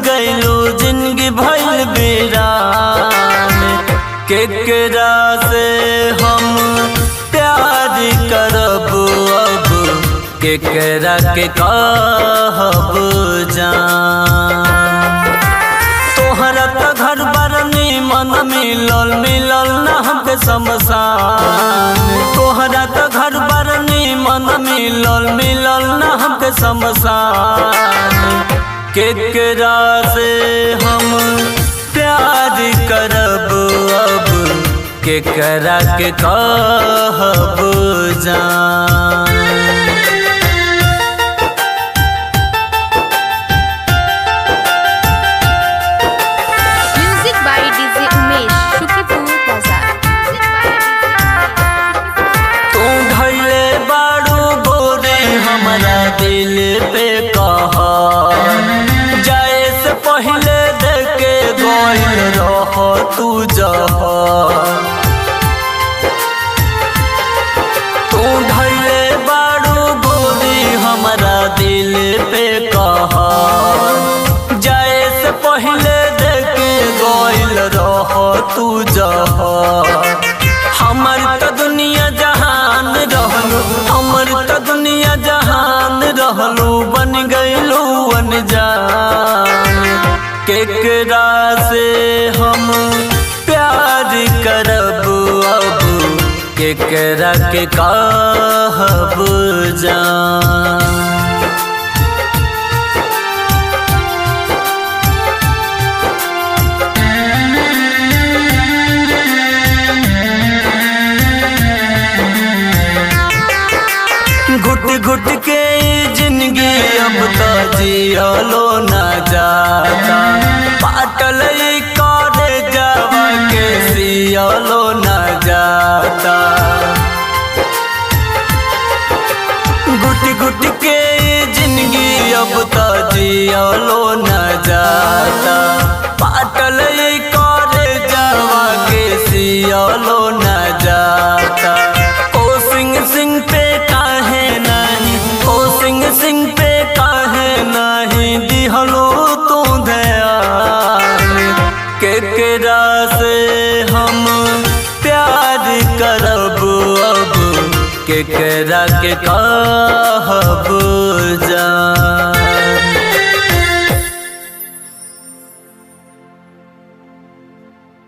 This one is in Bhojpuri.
गइलो जिंदगी भइल वीरान। केकरा से हम प्यार करब अब केकरा के कहब जान। तोहरा त घर बार निमन मिलल न हमके शमशान। तोहरा त घर बार निमन मिलल न हमके शमशान। केकरा से हम प्यार करब अब केकरा के कहब जान। दिल पे कहर जाए से पहले देखे गइल रह तू जहर। तू धैले बारू गोरी हमरा दिल पे कहर जाए से पहले देखे गइल रह तू जहर। हमर त दुनिया जहान रहलू, हमर त दुनिया जहान रहलू, बन गइलू अनजान। केकरा से हम प्यार करब अब केकरा के कहब जान। घुट घुट के जिंदगी अब तो जियलो न जाता। पाटल करे जावा के सियलो न जाता। घुट घुट के जिंदगी अब तो जियलो न जाता। पाटल करे जावा के सियलो न जाता। ओ सिंह सिंह पे काहे नहीं, ओ सिंह सिंह पे काहे नहीं दिहलो तू ध्यान। केकरा से हम प्यार करब अब केकरा के कहब जान।